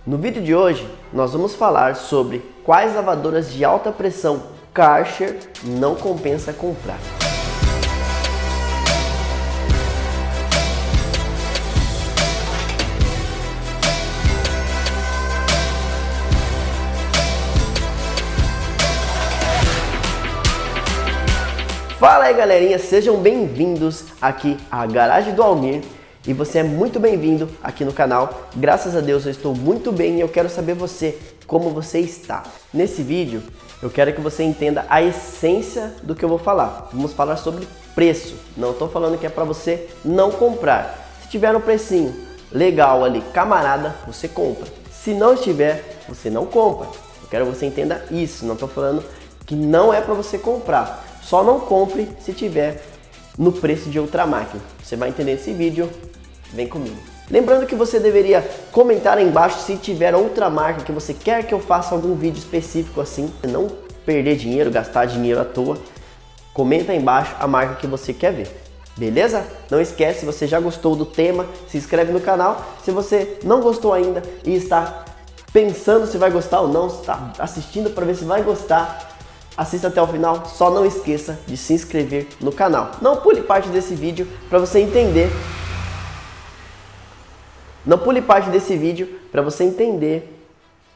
No vídeo de hoje, nós vamos falar sobre quais lavadoras de alta pressão Karcher não compensa comprar. Fala aí galerinha, sejam bem-vindos aqui à Garagem do Almir. E você é muito bem-vindo aqui no canal. Graças a Deus eu estou muito bem e eu quero saber você, como você está. Nesse vídeo eu quero que você entenda a essência do que eu vou falar. Vamos falar sobre preço. Não estou falando que é para você não comprar. Se tiver um precinho legal ali, camarada, você compra. Se não estiver, você não compra. Eu quero que você entenda isso. Não estou falando que não é para você comprar. Só não compre se tiver no preço de outra máquina. Você vai entender esse vídeo. Vem comigo. Lembrando que você deveria comentar aí embaixo se tiver outra marca que você quer que eu faça algum vídeo específico assim. Não perder dinheiro, gastar dinheiro à toa. Comenta aí embaixo a marca que você quer ver. Beleza? Não esquece, se você já gostou do tema, se inscreve no canal. Se você não gostou ainda e está pensando se vai gostar ou não, está assistindo para ver se vai gostar, assista até o final. Só não esqueça de se inscrever no canal. Não pule parte desse vídeo para você entender. Não pule parte desse vídeo para você entender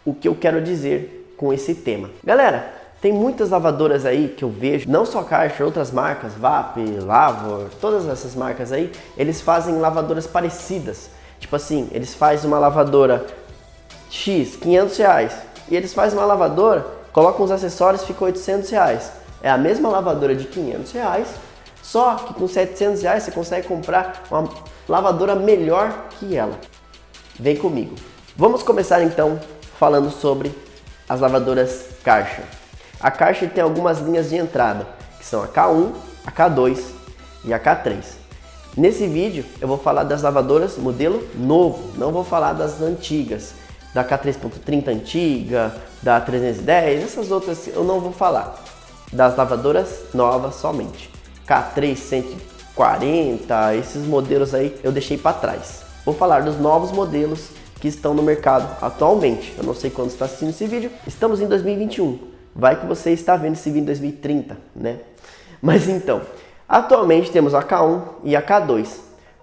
o que eu quero dizer com esse tema. Galera, tem muitas lavadoras aí que eu vejo, não só Karcher, outras marcas, VAP, Lavor, todas essas marcas aí, eles fazem lavadoras parecidas. Tipo assim, eles fazem uma lavadora X, 500 reais, e eles fazem uma lavadora, colocam os acessórios, fica 800 reais. É a mesma lavadora de 500 reais, só que com 700 reais você consegue comprar uma lavadora melhor que ela. Vem comigo. Vamos começar então falando sobre as lavadoras Karcher. A Karcher tem algumas linhas de entrada, que são a K1, a K2 e a K3. Nesse vídeo eu vou falar das lavadoras modelo novo, não vou falar das antigas, da K3.30 antiga, da 310, essas outras eu não vou falar. Das lavadoras novas somente. K3 140, esses modelos aí eu deixei para trás. Vou falar dos novos modelos que estão no mercado atualmente. Eu não sei quando você está assistindo esse vídeo. Estamos em 2021. Vai que você está vendo esse vídeo em 2030, né? Mas então, atualmente temos a K1 e a K2.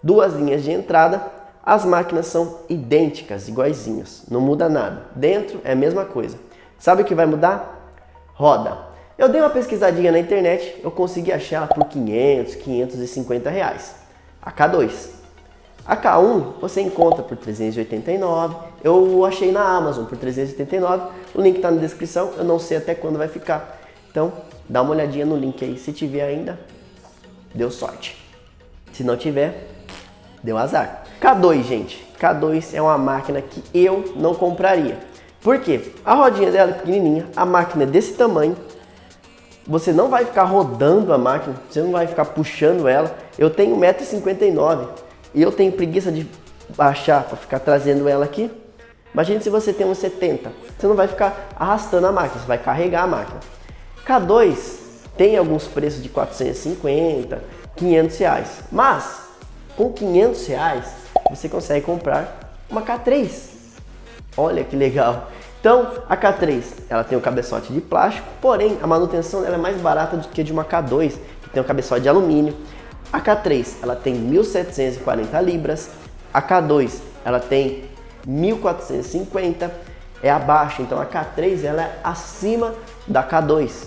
Duas linhas de entrada. As máquinas são idênticas, iguaizinhas. Não muda nada. Dentro é a mesma coisa. Sabe o que vai mudar? Roda. Eu dei uma pesquisadinha na internet. Eu consegui achar ela por 500, 550 reais. A K2. A K1 você encontra por 389, eu achei na Amazon por 389, o link está na descrição, eu não sei até quando vai ficar. Então, dá uma olhadinha no link aí, se tiver ainda, deu sorte. Se não tiver, deu azar. K2, gente, K2 é uma máquina que eu não compraria. Por quê? A rodinha dela é pequenininha, a máquina é desse tamanho, você não vai ficar rodando a máquina, você não vai ficar puxando ela. Eu tenho 1,59 m. E eu tenho preguiça de baixar para ficar trazendo ela aqui. Imagine se você tem 1,70 m. Você não vai ficar arrastando a máquina, você vai carregar a máquina. K2 tem alguns preços de 450, 500 reais. Mas com 500 reais você consegue comprar uma K3. Olha que legal. Então a K3 ela tem um cabeçote de plástico, porém a manutenção dela é mais barata do que a de uma K2, que tem um cabeçote de alumínio. A K3 ela tem 1.740 libras, a K2 ela tem 1.450, é abaixo, então a K3 ela é acima da K2,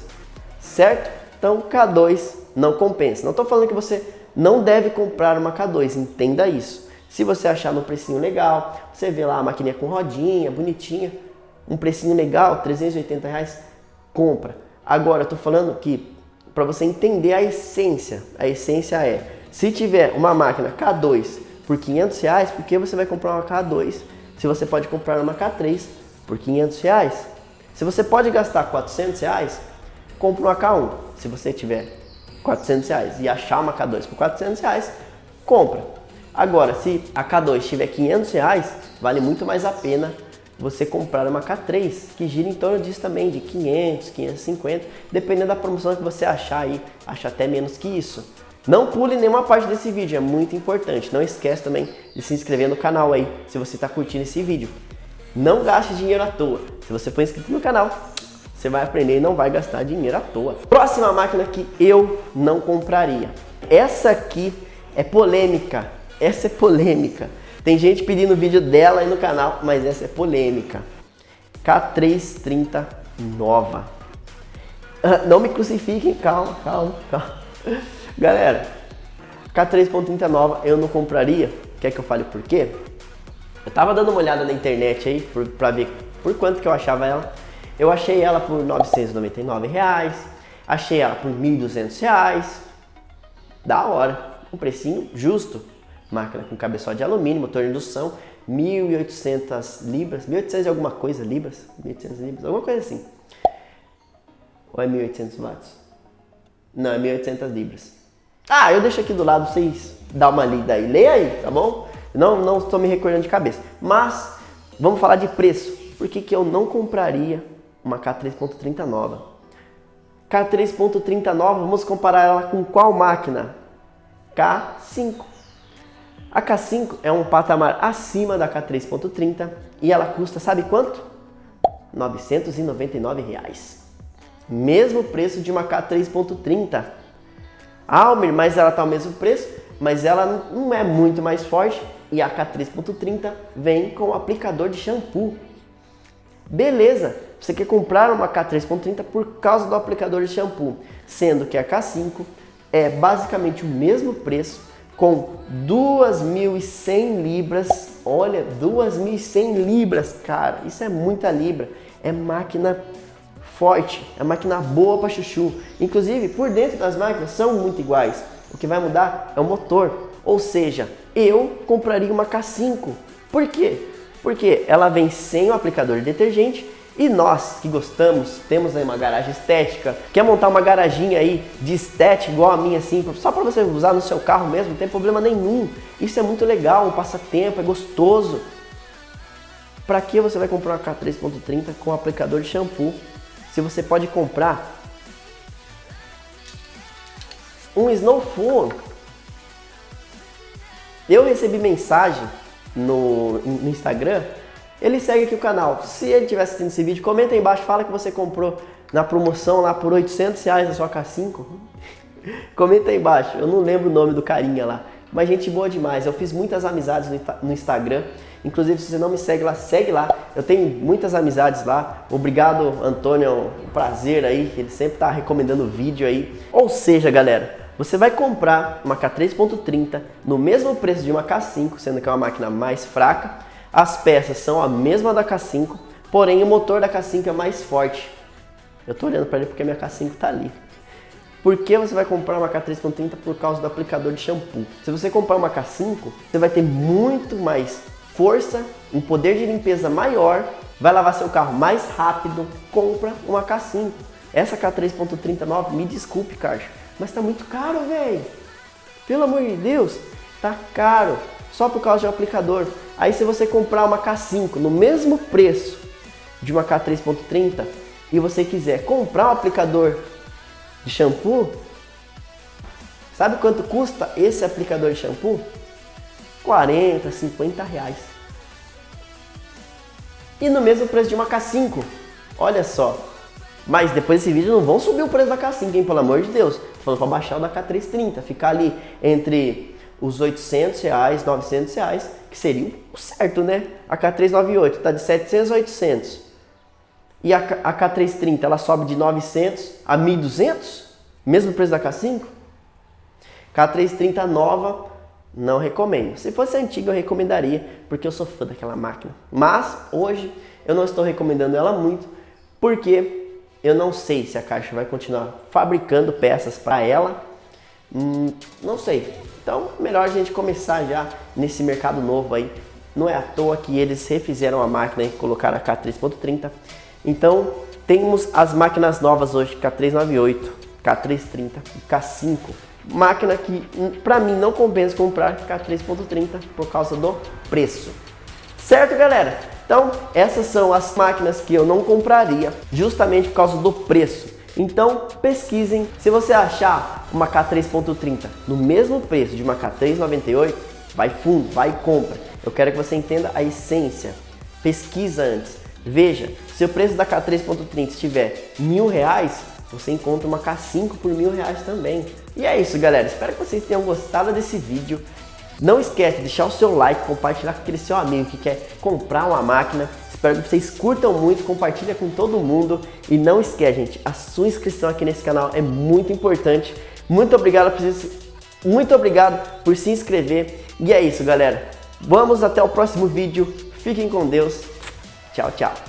certo? Então K2 não compensa. Não estou falando que você não deve comprar uma K2, entenda isso. Se você achar no precinho legal, você vê lá a maquininha com rodinha, bonitinha, um precinho legal, 380 reais, compra. Agora eu estou falando que para você entender a essência é, se tiver uma máquina K2 por 500 reais, por que você vai comprar uma K2 se você pode comprar uma K3 por 500 reais? Se você pode gastar 400 reais, compra uma K1. Se você tiver 400 reais e achar uma K2 por 400 reais, compra. Agora, se a K2 tiver 500 reais, vale muito mais a pena você comprar uma K3, que gira em torno disso também, de 500, 550, dependendo da promoção que você achar aí, acha até menos que isso. Não pule nenhuma parte desse vídeo, é muito importante. Não esquece também de se inscrever no canal aí, se você está curtindo esse vídeo. Não gaste dinheiro à toa. Se você for inscrito no canal, você vai aprender e não vai gastar dinheiro à toa. Próxima máquina que eu não compraria. Essa aqui é polêmica. Essa é polêmica. Tem gente pedindo vídeo dela aí no canal, mas essa é polêmica. K330 nova. Não me crucifiquem, calma. Galera, K330 nova eu não compraria. Quer que eu fale por quê? Eu tava dando uma olhada na internet aí pra ver por quanto que eu achava ela. Eu achei ela por R$ 999 reais, achei ela por R$ 1.200. Da hora, um precinho justo. Máquina com cabeçote de alumínio, motor de indução, 1.800 libras, 1.800 e alguma coisa libras, 1.800 libras, alguma coisa assim. Ou é 1.800 watts? Não, é 1.800 libras. Ah, eu deixo aqui do lado, vocês dão uma lida aí. Leia aí, tá bom? Não estou me recordando de cabeça. Mas, vamos falar de preço. Por que que eu não compraria uma K3.30 nova? K3.30 nova, vamos comparar ela com qual máquina? K5. A K5 é um patamar acima da K3.30 e ela custa, sabe quanto? R$ 999 reais. Mesmo preço de uma K3.30. Almer, mas ela está ao mesmo preço, mas ela não é muito mais forte e a K3.30 vem com o aplicador de shampoo. Beleza, você quer comprar uma K3.30 por causa do aplicador de shampoo, sendo que a K5 é basicamente o mesmo preço com 2.100 libras. Olha, 2.100 libras, cara, isso é muita libra. É máquina forte, é máquina boa para chuchu. Inclusive, por dentro das máquinas são muito iguais. O que vai mudar é o motor. Ou seja, eu compraria uma K5. Por quê? Porque ela vem sem o aplicador de detergente e nós que gostamos, temos aí uma garagem estética, quer montar uma garaginha aí de estética igual a minha assim, só para você usar no seu carro mesmo, não tem problema nenhum. Isso é muito legal, um passatempo, é gostoso. Para que você vai comprar uma K3.30 com aplicador de shampoo? Se você pode comprar um Snow Phone. Eu recebi mensagem no Instagram, ele segue aqui o canal. Se ele estiver assistindo esse vídeo, comenta aí embaixo, fala que você comprou na promoção lá por R$ 800 a sua K5. Comenta aí embaixo, eu não lembro o nome do carinha lá, mas gente boa demais. Eu fiz muitas amizades no Instagram. Inclusive, se você não me segue lá, segue lá. Eu tenho muitas amizades lá. Obrigado, Antônio, é um prazer aí. Ele sempre tá recomendando vídeo aí. Ou seja, galera, você vai comprar uma K3.30 no mesmo preço de uma K5, sendo que é uma máquina mais fraca. As peças são a mesma da K5, porém o motor da K5 é mais forte. Eu tô olhando para ele porque a minha K5 tá ali. Por que você vai comprar uma K3.30? Por causa do aplicador de shampoo. Se você comprar uma K5, você vai ter muito mais força, um poder de limpeza maior, vai lavar seu carro mais rápido. Compra uma K5. Essa K3.30 nova, me desculpe, caixa, mas tá muito caro, velho. Pelo amor de Deus, tá caro. Só por causa do aplicador. Aí se você comprar uma K5 no mesmo preço de uma K3.30 e você quiser comprar um aplicador de shampoo, sabe quanto custa esse aplicador de shampoo? 40, 50 reais. E no mesmo preço de uma K5. Olha só. Mas depois desse vídeo não vão subir o preço da K5, hein? Pelo amor de Deus. Tô falando para baixar o da K330. Ficar ali entre os 800 reais, 900 reais, que seria o certo, né? A K398 tá de 700 a 800. E a K330 ela sobe de 900 a 1.200? Mesmo preço da K5? K330 nova, não recomendo. Se fosse antiga eu recomendaria, porque eu sou fã daquela máquina. Mas hoje eu não estou recomendando ela muito, porque eu não sei se a Caixa vai continuar fabricando peças para ela. Não sei. Então, melhor a gente começar já nesse mercado novo aí. Não é à toa que eles refizeram a máquina e colocaram a K3.30. Então, temos as máquinas novas hoje, K398, K330 e K5. Máquina que, pra mim, não compensa comprar K3.30 por causa do preço. Certo, galera? Então, essas são as máquinas que eu não compraria, justamente por causa do preço. Então, pesquisem. Se você achar uma K3.30 no mesmo preço de uma K398, vai fundo, vai e compra. Eu quero que você entenda a essência. pesquisa antes. Veja, se o preço da K3.30 estiver R$1.000, você encontra uma K5 por R$1.000 também. E é isso, galera. Espero que vocês tenham gostado desse vídeo. Não esquece de deixar o seu like, compartilhar com aquele seu amigo que quer comprar uma máquina. Espero que vocês curtam muito, compartilha com todo mundo. E não esquece, gente, a sua inscrição aqui nesse canal é muito importante. Muito obrigado por se inscrever. E é isso, galera. Vamos até o próximo vídeo. Fiquem com Deus. Tchau, tchau.